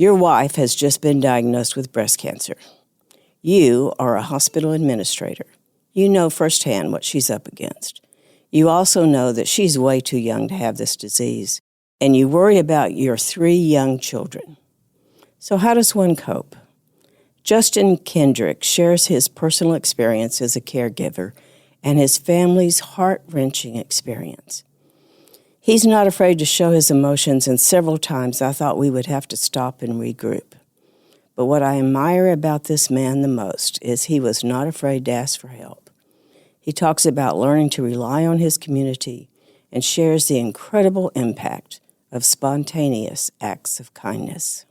Your wife has just been diagnosed with breast cancer. You are a hospital administrator. You know firsthand what she's up against. You also know that she's way too young to have this disease, and you worry about your 3 young children. So how does one cope? Justin Kendrick shares his personal experience as a caregiver and his family's heart-wrenching experience. He's not afraid to show his emotions, and several times I thought we would have to stop and regroup. But what I admire about this man the most is he was not afraid to ask for help. He talks about learning to rely on his community and shares the incredible impact of spontaneous acts of kindness.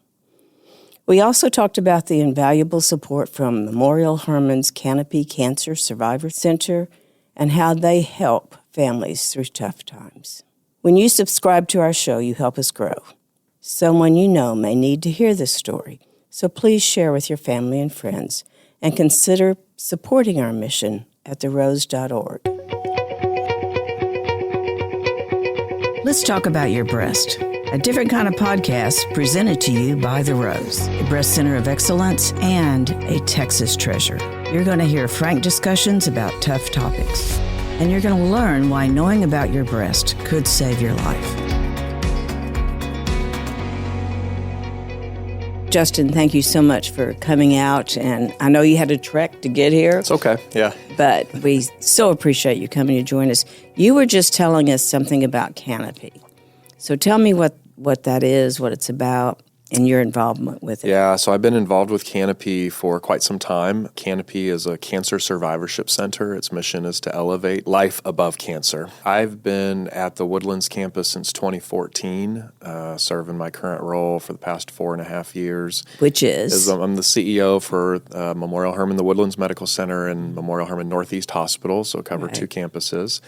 We also talked about the invaluable support from Memorial Hermann's Canopy Cancer Survivor Center and how they help families through tough times. When you subscribe to our show, you help us grow. Someone you know may need to hear this story, so please share with your family and friends and consider supporting our mission at therose.org. Let's talk about your breast. A different kind of podcast presented to you by The Rose, a breast center of excellence and a Texas treasure. You're going to hear frank discussions about tough topics, and you're going to learn why knowing about your breast could save your life. Justin, thank you so much for coming out, and I know you had a trek to get here. It's okay, yeah. But we so appreciate you coming to join us. You were just telling us something about Canopy. So tell me what that is, what it's about, and your involvement with it. Yeah, so I've been involved with Canopy for quite some time. Canopy is a cancer survivorship center. Its mission is to elevate life above cancer. I've been at the Woodlands campus since 2014, serving my current role for the past 4.5 years. Which is? I'm the CEO for Memorial Hermann, the Woodlands Medical Center, and Memorial Hermann Northeast Hospital, so cover 2 campuses.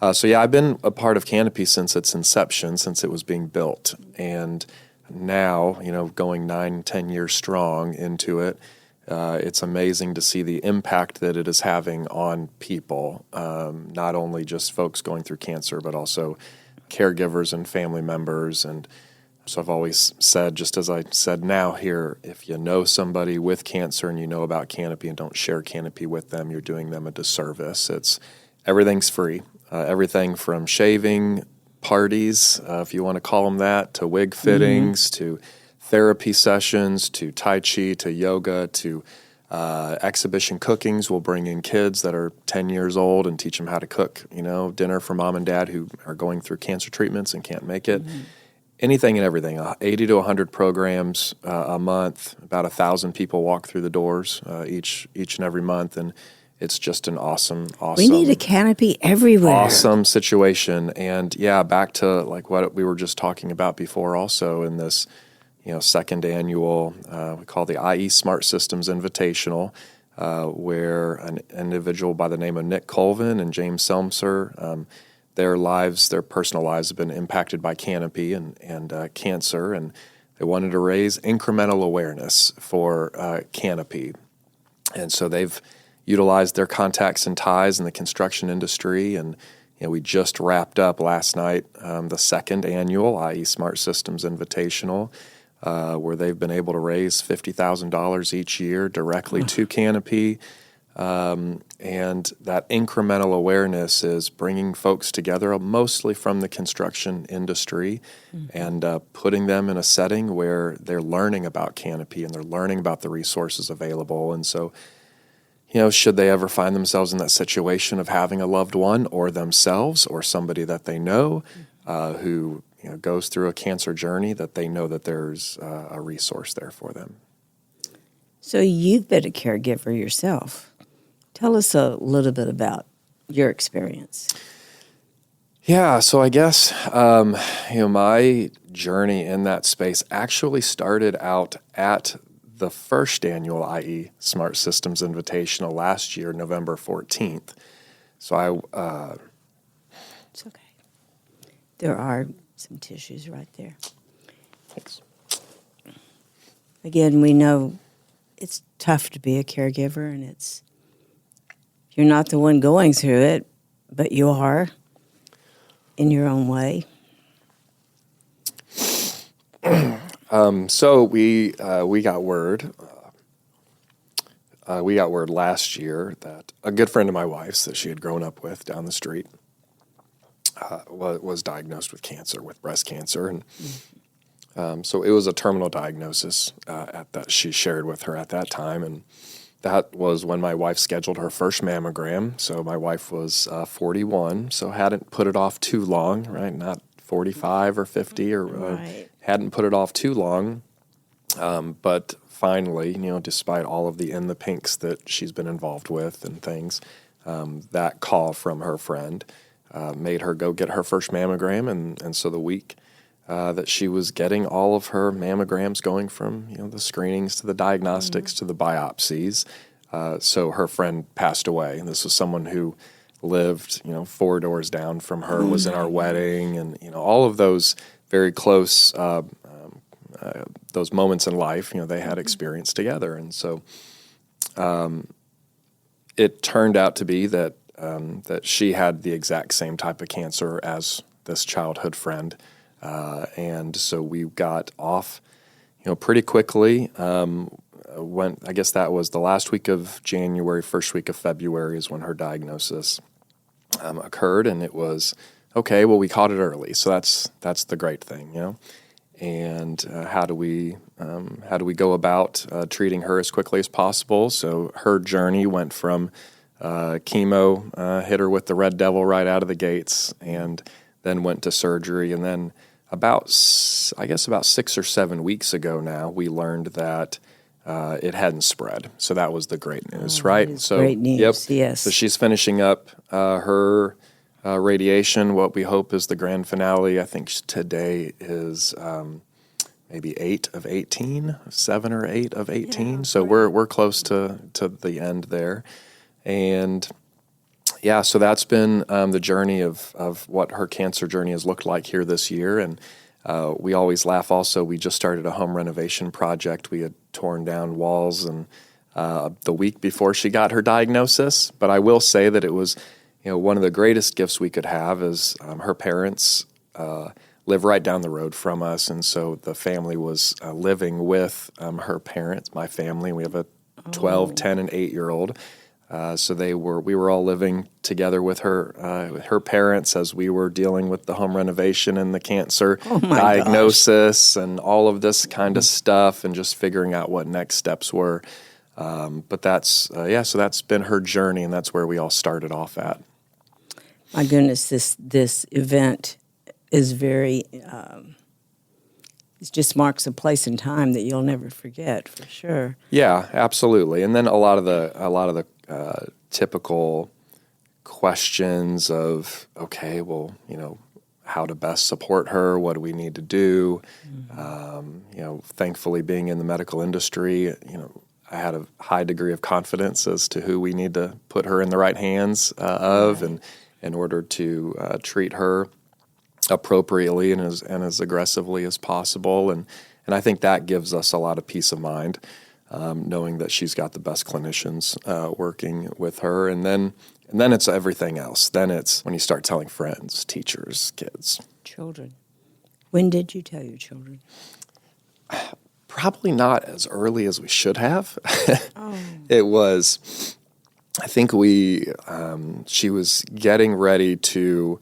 I've been a part of Canopy since its inception, since it was being built. And now, going 9-10 years strong into it, it's amazing to see the impact that it is having on people, not only just folks going through cancer, but also caregivers and family members. And so I've always said, just as I said now here, if you know somebody with cancer and you know about Canopy and don't share Canopy with them, you're doing them a disservice. Everything's free. Everything from shaving parties, if you want to call them that, to wig fittings, to therapy sessions, to Tai Chi, to yoga, to exhibition cookings. We'll bring in kids that are 10 years old and teach them how to cook, dinner for mom and dad who are going through cancer treatments and can't make it. Anything and everything, 80 to 100 programs a month, about 1,000 people walk through the doors each and every month, and it's just an awesome. We need a Canopy everywhere. Awesome situation. And back to like what we were just talking about before also in this, second annual, we call the IE Smart Systems Invitational, where an individual by the name of Nick Colvin and James Selmser, their personal lives have been impacted by Canopy and cancer, and they wanted to raise incremental awareness for Canopy. And so they've utilized their contacts and ties in the construction industry, and we just wrapped up last night the second annual IE Smart Systems Invitational, where they've been able to raise $50,000 each year directly to Canopy, and that incremental awareness is bringing folks together, mostly from the construction industry, and putting them in a setting where they're learning about Canopy and they're learning about the resources available. And so should they ever find themselves in that situation of having a loved one or themselves or somebody that they know who goes through a cancer journey, that they know that there's a resource there for them. So you've been a caregiver yourself. Tell us a little bit about your experience. Yeah, so I guess my journey in that space actually started out at the first annual IE Smart Systems Invitational last year, November 14th. So It's okay. There are some tissues right there. Thanks. Again, we know it's tough to be a caregiver, and you're not the one going through it, but you are in your own way. So we got word. We got word last year that a good friend of my wife's that she had grown up with down the street was diagnosed with cancer, with breast cancer, and so it was a terminal diagnosis that she shared with her at that time, and that was when my wife scheduled her first mammogram. So my wife was 41, so hadn't put it off too long, right? Not 45 or 50, or Right. hadn't put it off too long, but finally, despite all of the in the pinks that she's been involved with and things, that call from her friend made her go get her first mammogram, and so the week that she was getting all of her mammograms, going from the screenings to the diagnostics to the biopsies, so her friend passed away. And this was someone who lived 4 doors down from her, was in our wedding, and all of those very close those moments in life, they had experienced together. And so it turned out to be that that she had the exact same type of cancer as this childhood friend. And so we got off, pretty quickly. I guess that was the last week of January, first week of February is when her diagnosis occurred, and it was okay. Well, we caught it early, so that's the great thing, And how do we go about treating her as quickly as possible? So her journey went from chemo, hit her with the red devil right out of the gates, and then went to surgery. And then about 6 or 7 weeks ago now, we learned that it hadn't spread. So that was the great news, right? So great news, yep. yes. So she's finishing up her radiation, what we hope is the grand finale. I think today is maybe 8 of 18, 7 or 8 of 18. Yeah, So we're close to the end there. And yeah, so that's been the journey of what her cancer journey has looked like here this year. And we always laugh also, we just started a home renovation project. We had torn down walls and the week before she got her diagnosis. But I will say that it was, one of the greatest gifts we could have is her parents live right down the road from us. And so the family was living with her parents, my family. We have a 12, 10, and 8-year-old. So we were all living together with her parents as we were dealing with the home renovation and the cancer diagnosis and all of this kind of stuff, and just figuring out what next steps were. But so that's been her journey, and that's where we all started off at. My goodness, this event is very. It just marks a place and time that you'll never forget, for sure. Yeah, absolutely. And then a lot of the typical questions of, okay, well, how to best support her, what do we need to do? Thankfully, being in the medical industry, I had a high degree of confidence as to who we need to put her in the right hands of, and in order to treat her appropriately and as aggressively as possible. And I think that gives us a lot of peace of mind, knowing that she's got the best clinicians working with her. And then it's everything else. Then it's when you start telling friends, teachers, kids. Children. When did you tell your children? Probably not as early as we should have. It was, I think she was getting ready to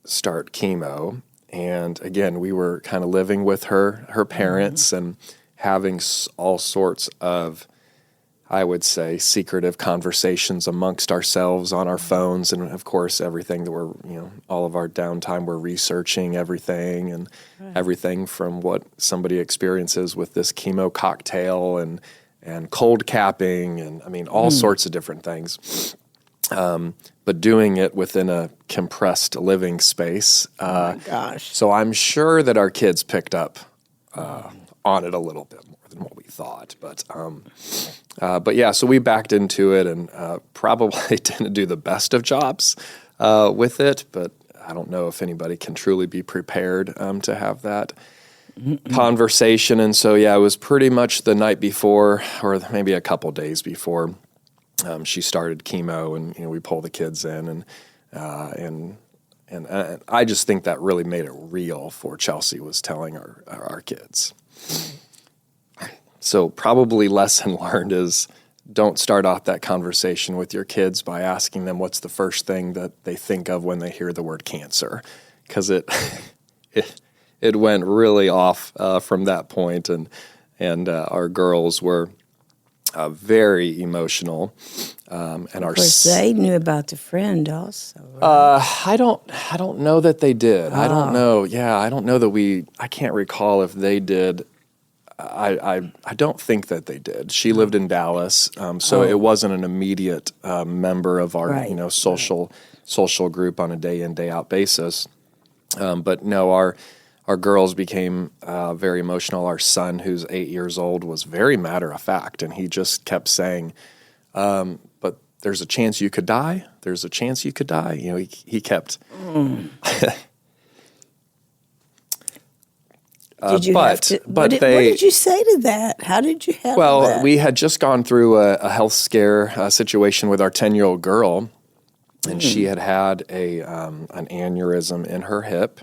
start chemo. And again, we were kind of living with her parents, and having all sorts of, I would say, secretive conversations amongst ourselves on our phones. And of course, everything that all of our downtime, we're researching everything, and everything from what somebody experiences with this chemo cocktail and cold capping, and all sorts of different things. But doing it within a compressed living space. Oh my gosh. So I'm sure that our kids picked up on it a little bit more than what we thought. But yeah, so we backed into it, and probably didn't do the best of jobs with it, but I don't know if anybody can truly be prepared to have that conversation. And so, yeah, it was pretty much the night before, or maybe a couple days before, she started chemo, and we pull the kids in, and And I just think that really made it real for Chelsea was telling our kids. So probably lesson learned is don't start off that conversation with your kids by asking them what's the first thing that they think of when they hear the word cancer, because it went really off from that point, and our girls were very emotional, and Of course, they knew about the friend also. Right? I don't know that they did. I don't know. Yeah, I don't know that I can't recall if they did. I don't think that they did. She lived in Dallas, so it wasn't an immediate member of our social group on a day in, day out basis. But no, our girls became very emotional. Our son, who's 8 years old, was very matter of fact, and he just kept saying, "But there's a chance you could die. There's a chance you could die." You know, he kept. Did you have to, what did you say to that? How did you handle that? Well, we had just gone through a health scare situation with our 10-year-old girl, and she had an aneurysm in her hip.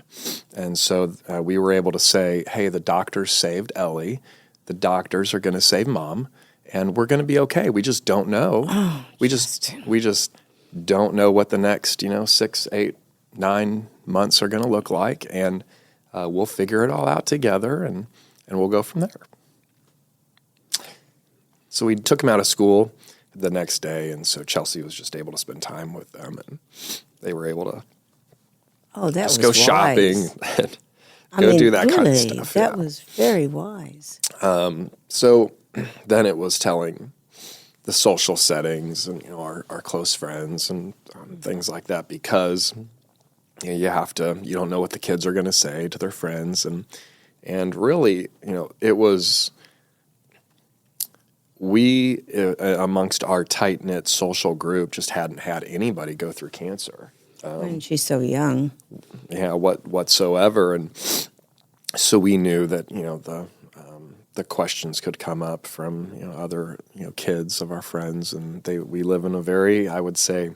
And so we were able to say, hey, the doctors saved Ellie. The doctors are going to save Mom, and we're going to be okay. We just don't know. Oh, we just don't know what the next, 6, 8, 9 months are going to look like, and we'll figure it all out together, and we'll go from there. So we took him out of school the next day, and so Chelsea was just able to spend time with them, and they were able to just go shopping and do that kind of stuff. That was very wise. So then it was telling the social settings and our close friends and things like that, because you don't know what the kids are going to say to their friends, and really, it was. We, amongst our tight-knit social group, just hadn't had anybody go through cancer. And she's so young. Yeah, whatsoever. And so we knew that, the questions could come up from, other, kids of our friends. And we live in a very, I would say,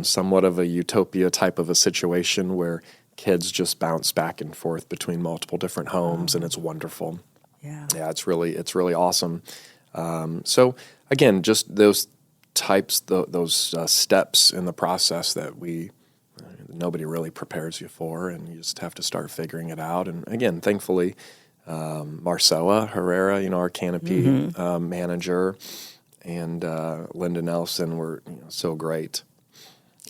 somewhat of a utopia type of a situation where kids just bounce back and forth between multiple different homes, and it's wonderful. Yeah. Yeah, it's really awesome. So again, just those types, those steps in the process that nobody really prepares you for, and you just have to start figuring it out. And again, thankfully, Marcella Herrera, our Canopy manager, and Linda Nelson were so great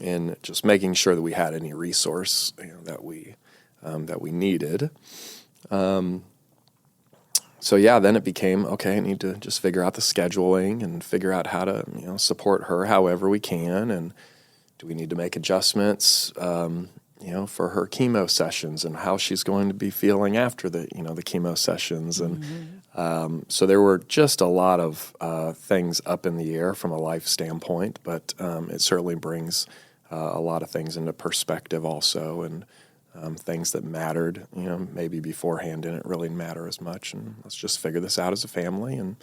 in just making sure that we had any resource that we needed. So yeah, then it became, okay, I need to just figure out the scheduling and figure out how to, support her however we can. And do we need to make adjustments, for her chemo sessions and how she's going to be feeling after the chemo sessions. And so there were just a lot of things up in the air from a life standpoint, but it certainly brings a lot of things into perspective also. And things that mattered, maybe beforehand didn't really matter as much. And let's just figure this out as a family and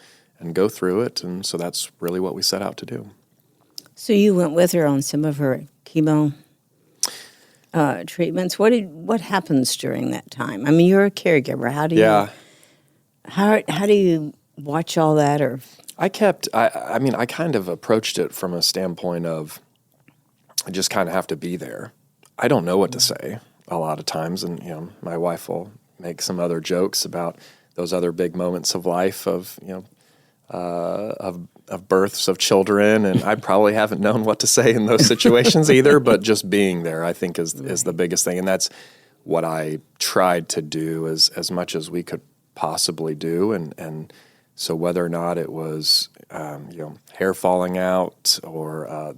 go through it. And so that's really what we set out to do. So you went with her on some of her chemo treatments. What happens during that time? I mean, you're a caregiver. How do you watch all that? Or I kind of approached it from a standpoint of I just kind of have to be there. I don't know what to say a lot of times, and my wife will make some other jokes about those other big moments of life of births of children, and I probably haven't known what to say in those situations either. But just being there, I think, is the biggest thing, and that's what I tried to do as much as we could possibly do, and so whether or not it was hair falling out or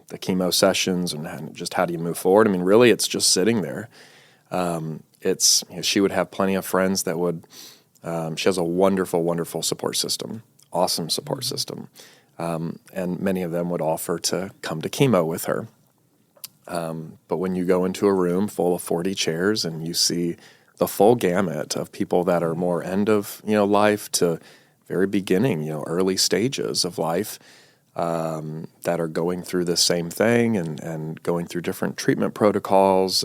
the chemo sessions and just how do you move forward. I mean, really, it's just sitting there. She would have plenty of friends that would. She has a wonderful, wonderful support system, awesome support system, and many of them would offer to come to chemo with her. But when you go into a room full of 40 chairs and you see the full gamut of people that are more end of life to very beginning, early stages of life. that are going through the same thing and going through different treatment protocols.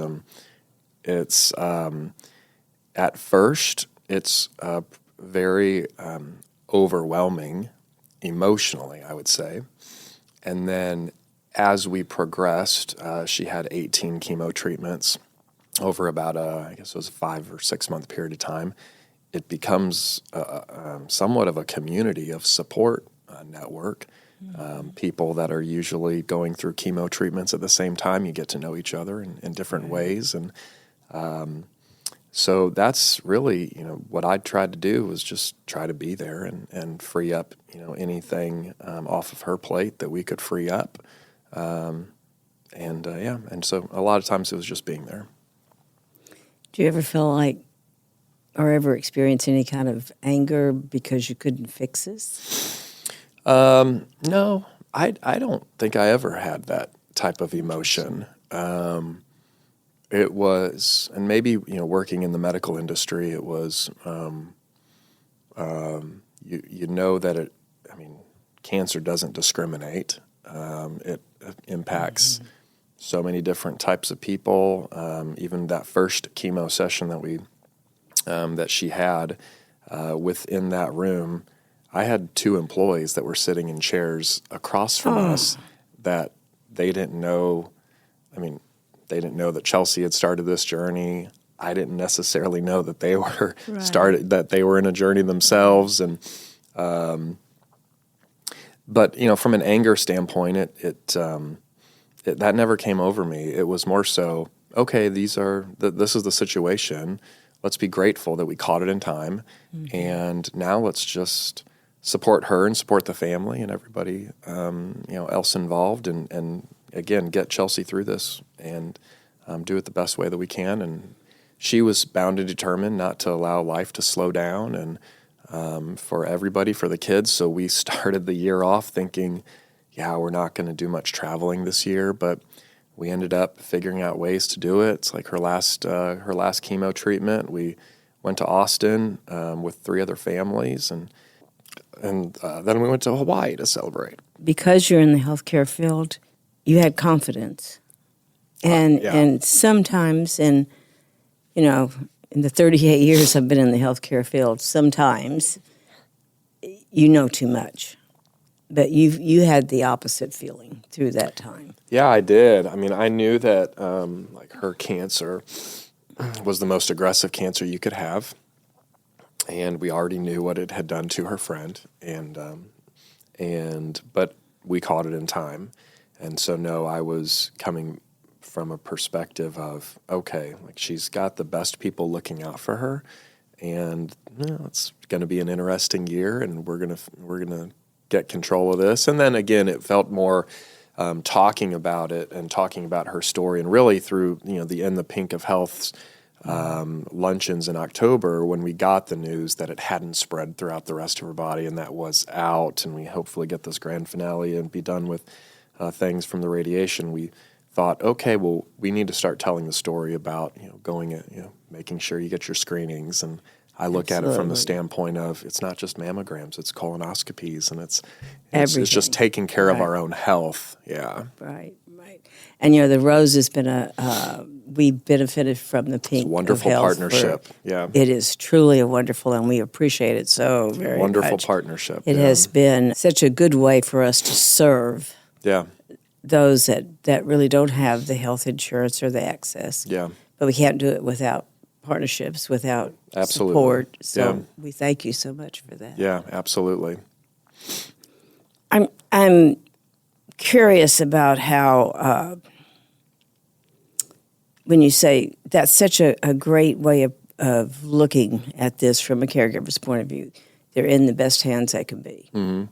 It's at first, it's very overwhelming emotionally, I would say. And then as we progressed, she had 18 chemo treatments over about I guess it was a 5 or 6 month period of time. It becomes somewhat of a community of support network. People that are usually going through chemo treatments at the same time, you get to know each other in different ways. And so that's really, what I tried to do was just try to be there and free up, anything off of her plate that we could free up. And so a lot of times it was just being there. Do you ever feel like, or ever experience any kind of anger because you couldn't fix this? No, I don't think I ever had that type of emotion. It was, and maybe, working in the medical industry, it was, that cancer doesn't discriminate. It impacts so many different types of people. Even that first chemo session that she had, within that room, I had 2 employees that were sitting in chairs across from us that they didn't know. They didn't know that Chelsea had started this journey. I didn't necessarily know that they were that they were in a journey themselves. And but from an anger standpoint, it that never came over me. It was more so, okay, this is the situation. Let's be grateful that we caught it in time, and now let's just support her and support the family and everybody else involved, and again, get Chelsea through this and do it the best way that we can. And she was bound and determined not to allow life to slow down, and for everybody, for the kids. So we started the year off thinking, we're not going to do much traveling this year, but we ended up figuring out ways to do it. It's like her last chemo treatment. We went to Austin with 3 other families, and then we went to Hawaii to celebrate. Because you're in the healthcare field, you had confidence. And sometimes in the 38 years I've been in the healthcare field, sometimes you know too much. But you had the opposite feeling through that time. Yeah, I did. I knew that her cancer was the most aggressive cancer you could have. And we already knew what it had done to her friend, but we caught it in time. And so, no, I was coming from a perspective of, okay, she's got the best people looking out for her, and it's going to be an interesting year, and we're gonna get control of this. And then again, it felt more talking about it and talking about her story, and really through the In the Pink of Health's luncheons in October, when we got the news that it hadn't spread throughout the rest of her body and that was out, and we hopefully get this grand finale and be done with things from the radiation. We thought, okay, well, we need to start telling the story about making sure you get your screenings. And I look at it from the standpoint of, it's not just mammograms, it's colonoscopies, and it's just taking care of our own health. Yeah. Right. And the Rose has been we benefited from the Pink. It's a wonderful partnership. Yeah. It is truly a wonderful, and we appreciate it so very wonderful much. Partnership. It has been such a good way for us to serve those that really don't have the health insurance or the access. Yeah. But we can't do it without partnerships, without support. So we thank you so much for that. Yeah, absolutely. I'm curious about how when you say that's such a great way of looking at this from a caregiver's point of view. They're in the best hands they can be. Mm-hmm.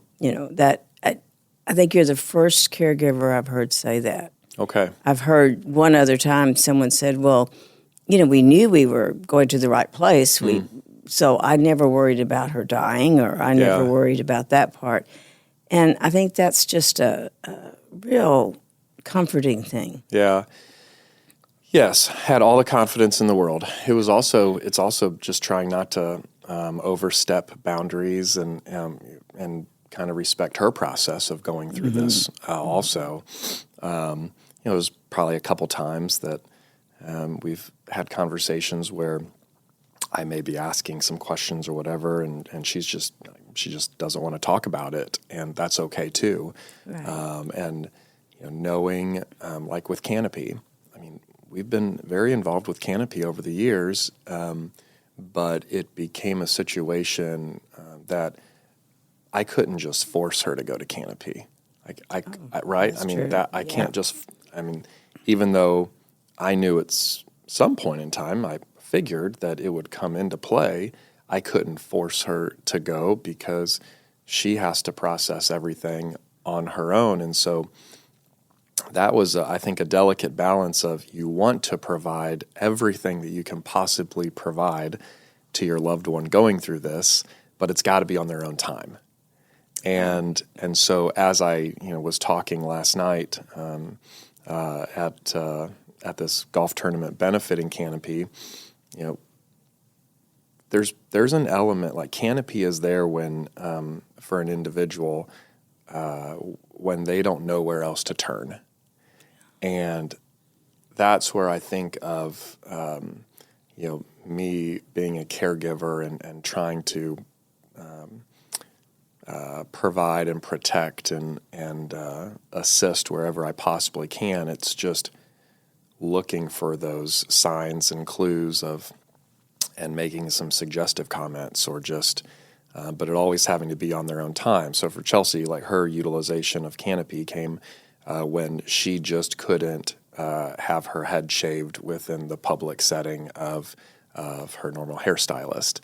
I think you're the first caregiver I've heard say that. Okay. I've heard one other time someone said, well, we knew we were going to the right place. So I never worried about her dying, or I never worried about that part. And I think that's just a real comforting thing. Yeah. Yes, had all the confidence in the world. It's also just trying not to overstep boundaries and kind of respect her process of going through this also. It was probably a couple times that we've had conversations where I may be asking some questions or whatever, and she just doesn't want to talk about it, and that's okay too. Right. And knowing, like with Canopy, I mean, we've been very involved with Canopy over the years, but it became a situation that I couldn't just force her to go to Canopy. Right? That's I mean, true. that I Yeah. can't just. I mean, even though I knew at some point in time, I figured that it would come into play, I couldn't force her to go because she has to process everything on her own. And so that was, I think, a delicate balance of you want to provide everything that you can possibly provide to your loved one going through this, but it's got to be on their own time. And so as I was talking last night at this golf tournament benefiting Canopy, there's an element like Canopy is there when for an individual when they don't know where else to turn, and that's where I think of me being a caregiver and trying to provide and protect and assist wherever I possibly can. It's just looking for those signs and clues and making some suggestive comments or just, but it always having to be on their own time. So for Chelsea, like her utilization of Canopy came when she just couldn't have her head shaved within the public setting of her normal hairstylist.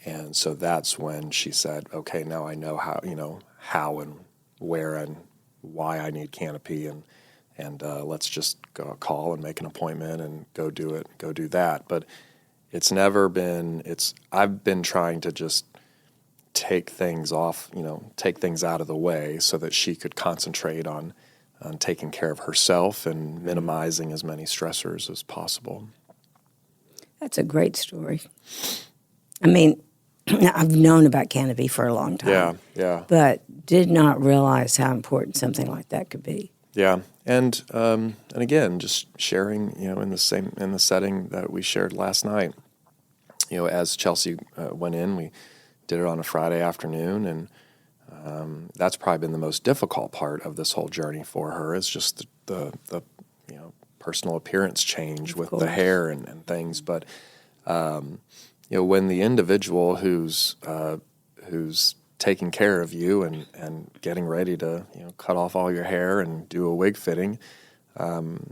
And so that's when she said, okay, now I know how and where and why I need Canopy, and let's just go call and make an appointment and go do it, go do that. But it's never been, I've been trying to just take things off, take things out of the way so that she could concentrate on taking care of herself and minimizing as many stressors as possible. That's a great story. I mean, I've known about Canopy for a long time. Yeah. But did not realize how important something like that could be. Yeah, and again, just sharing, in the setting that we shared last night. As Chelsea went in, we did it on a Friday afternoon, and that's probably been the most difficult part of this whole journey for her. Is just the personal appearance change with the hair and things, but. When the individual who's taking care of you and getting ready to cut off all your hair and do a wig fitting,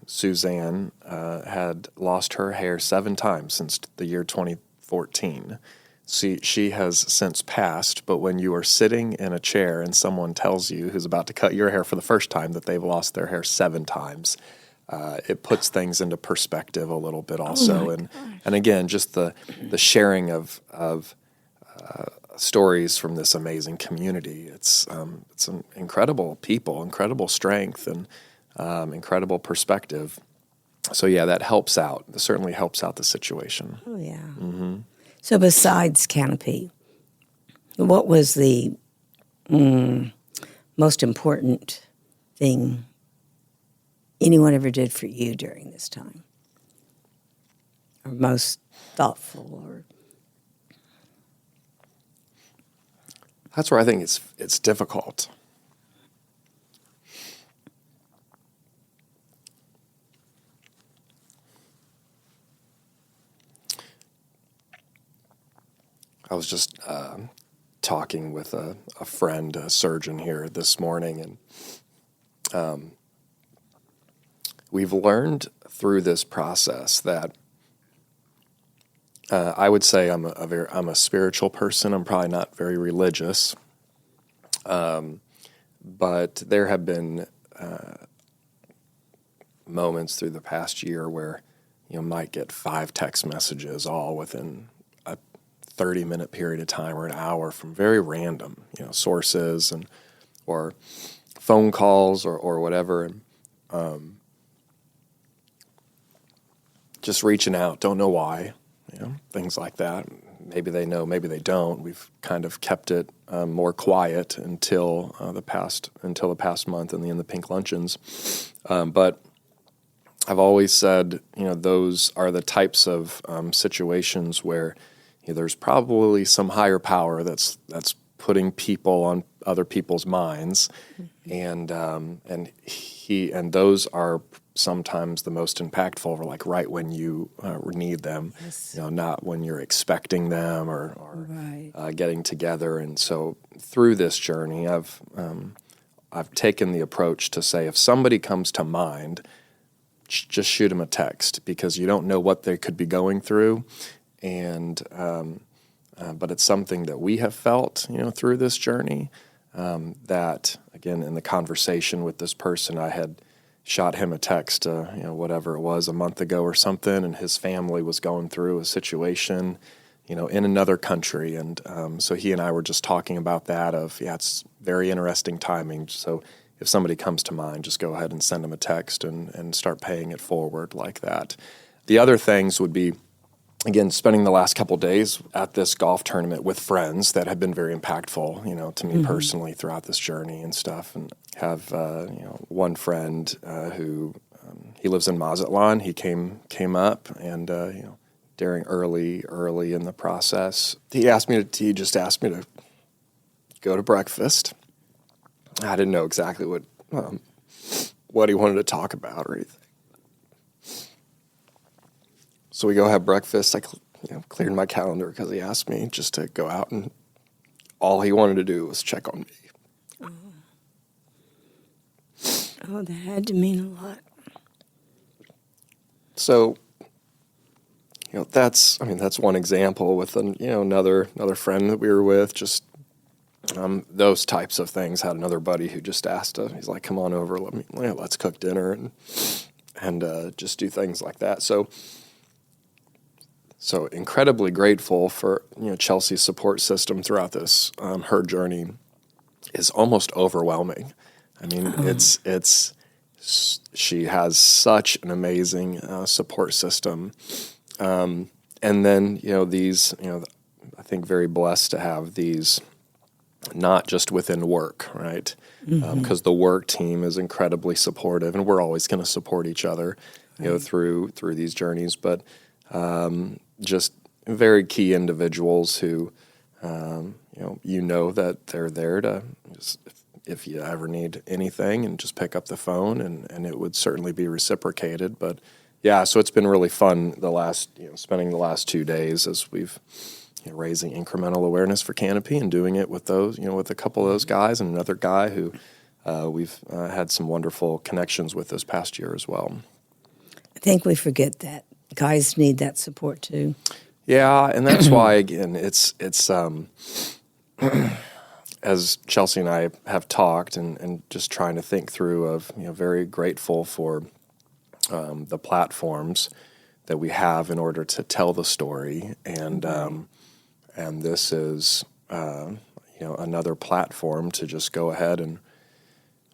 Suzanne had lost her hair 7 times since the year 2014. She has since passed, but when you are sitting in a chair and someone tells you who's about to cut your hair for the first time that they've lost their hair 7 times, it puts things into perspective a little bit also. And again, just the sharing of stories from this amazing community. It's an incredible people, incredible strength, and incredible perspective. So yeah, that helps out. It certainly helps out the situation. Oh, yeah. Mm-hmm. So besides Canopy, what was the most important thing anyone ever did for you during this time? Or most thoughtful? Or that's where I think it's difficult. I was just talking with a friend, a surgeon here this morning, and we've learned through this process that I would say I'm a spiritual person. I'm probably not very religious, but there have been moments through the past year where you might get 5 text messages all within a 30-minute period of time or an hour from very random sources or phone calls or whatever. And, just reaching out, don't know why, things like that. maybe they know, maybe they don't. We've kind of kept it more quiet until the past month in the Pink Luncheons. But I've always said, those are the types of situations where there's probably some higher power that's putting people on other people's minds, and those are sometimes the most impactful, like right when you need them, Yes. not when you're expecting them or Right. getting together. And so through this journey, I've taken the approach to say, if somebody comes to mind, just shoot them a text, because you don't know what they could be going through, and but it's something that we have felt, through this journey. That again, in the conversation with this person, I had shot him a text, whatever it was, a month ago or something, and his family was going through a situation, in another country, and so he and I were just talking about that. It's very interesting timing. So if somebody comes to mind, just go ahead and send them a text and start paying it forward like that. The other things would be, again, spending the last couple days at this golf tournament with friends that have been very impactful, to me personally throughout this journey and stuff. And have, one friend who he lives in Mazatlan. He came up and, during early in the process, he just asked me to go to breakfast. I didn't know exactly what he wanted to talk about or anything. So we go have breakfast. I cleared my calendar because he asked me just to go out, and all he wanted to do was check on me. Oh, that had to mean a lot. So, that's one example with another friend that we were with. Just those types of things. Had another buddy who just asked. He's like, "Come on over. Let's cook dinner and just do things like that." So incredibly grateful for Chelsea's support system throughout this. Her journey is almost overwhelming. I mean, she has such an amazing support system, and then these I think very blessed to have these, not just within work, right? Because the work team is incredibly supportive, and we're always going to support each other, through these journeys, but. Just very key individuals who, that they're there to, just, if you ever need anything, and just pick up the phone, and it would certainly be reciprocated. But yeah, so it's been really fun spending the last 2 days as we've raising incremental awareness for Canopy and doing it with those, with a couple of those guys and another guy who we've had some wonderful connections with this past year as well. I think we forget that. Guys need that support too. Yeah, and that's why, again, it's as Chelsea and I have talked and just trying to think through of, very grateful for the platforms that we have in order to tell the story, and this is another platform to just go ahead and.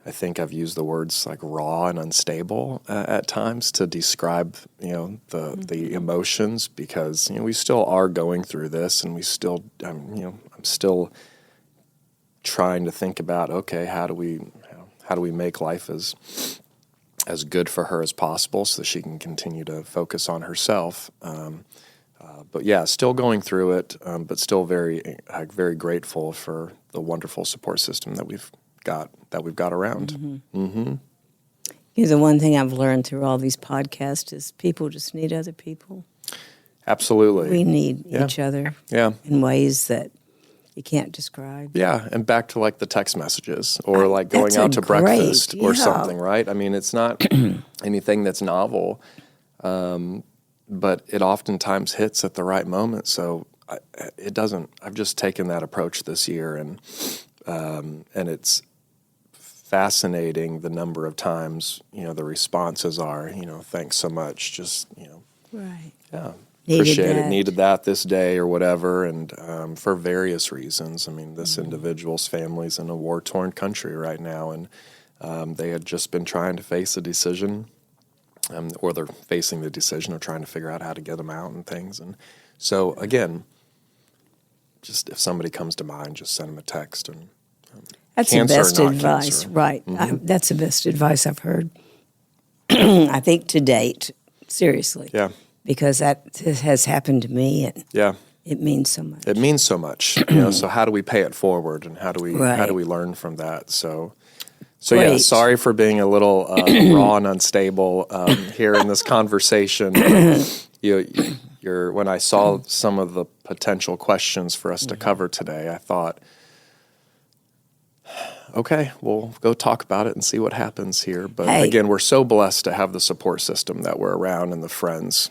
I think I've used the words like raw and unstable at times to describe, the emotions, because, we still are going through this, and we still, I'm still trying to think about, okay, how do we make life as good for her as possible so that she can continue to focus on herself. But yeah, still going through it, but still very, very grateful for the wonderful support system that we've got around. The one thing I've learned through all these podcasts is people just need other people. Absolutely. We need each other in ways that you can't describe. Yeah, and back to like the text messages or like going out to breakfast or something, right? I mean, it's not anything that's novel, but it oftentimes hits at the right moment. So I've just taken that approach this year, and it's fascinating the number of times, the responses are, thanks so much, just, Right. Yeah, appreciate it, needed that this day or whatever, and for various reasons. I mean, this individual's family's in a war-torn country right now, and they had just been trying to face a decision, or they're facing the decision of trying to figure out how to get them out and things. And so, again, just if somebody comes to mind, just send them a text. And that's cancer, the best not advice, cancer. right? That's the best advice I've heard. I think to date, seriously. Yeah. Because that has happened to me, and Yeah. it means so much. It means so much. So how do we pay it forward, and how do we learn from that? So yeah, sorry for being a little raw and unstable here in this conversation. When I saw some of the potential questions for us to cover today, I thought, okay, we'll go talk about it and see what happens here. But again, we're so blessed to have the support system that we're around and the friends.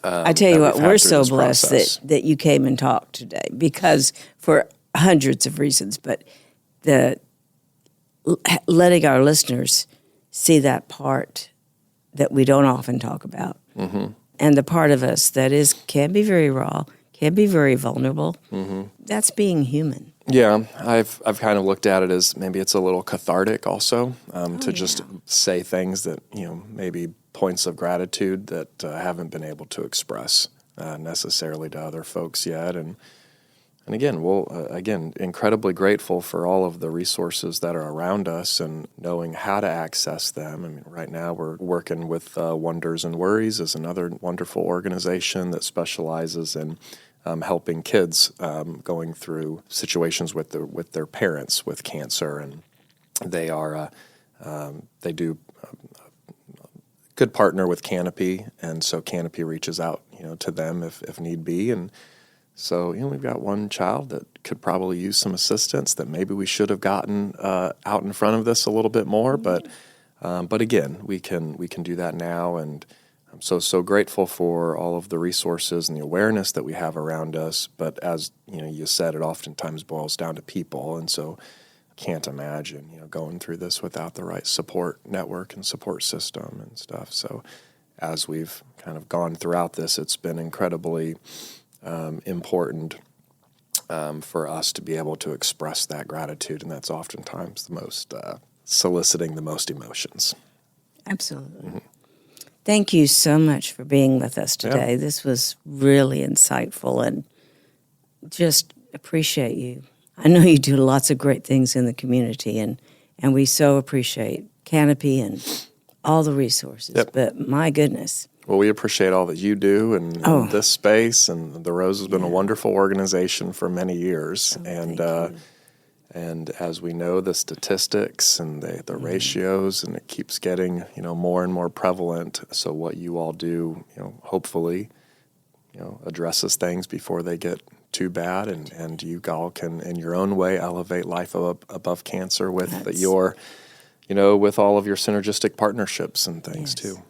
I tell you what, we're so blessed that you came and talked today, because for hundreds of reasons, but letting our listeners see that part that we don't often talk about, and the part of us that can be very raw, can be very vulnerable. That's being human. Yeah, I've kind of looked at it as maybe it's a little cathartic also just say things that maybe points of gratitude that I haven't been able to express necessarily to other folks yet, and again, incredibly grateful for all of the resources that are around us and knowing how to access them. I mean, right now we're working with Wonders and Worries is another wonderful organization that specializes in helping kids going through situations with their parents with cancer, and they do good partner with Canopy, and so Canopy reaches out to them if need be, and so we've got one child that could probably use some assistance that maybe we should have gotten out in front of this a little bit more, but again, we can do that now, and I'm so grateful for all of the resources and the awareness that we have around us. But as you said, it oftentimes boils down to people, and so I can't imagine going through this without the right support network and support system and stuff. So as we've kind of gone throughout this, it's been incredibly important for us to be able to express that gratitude, and that's oftentimes the most soliciting the most emotions. Absolutely. Thank you so much for being with us today. This was really insightful, and just appreciate you. I know you do lots of great things in the community, and we so appreciate Canopy and all the resources. But my goodness. Well, we appreciate all that you do in this space, and the Rose has been a wonderful organization for many years. And as we know, the statistics and the ratios, and it keeps getting more and more prevalent. So what you all do, hopefully, addresses things before they get too bad, and you all can, in your own way, elevate life above cancer with with all of your synergistic partnerships and things too.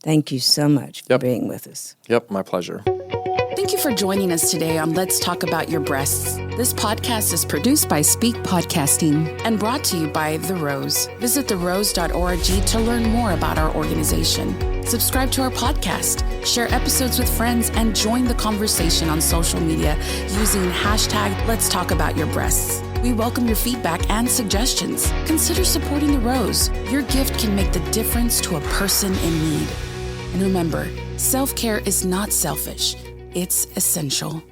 Thank you so much for being with us. Yep, my pleasure. Thank you for joining us today on Let's Talk About Your Breasts. This podcast is produced by Speak Podcasting and brought to you by The Rose. Visit therose.org to learn more about our organization. Subscribe to our podcast, share episodes with friends, and join the conversation on social media using hashtag Let's Talk About Your Breasts. We welcome your feedback and suggestions. Consider supporting The Rose. Your gift can make the difference to a person in need. And remember, self-care is not selfish. It's essential.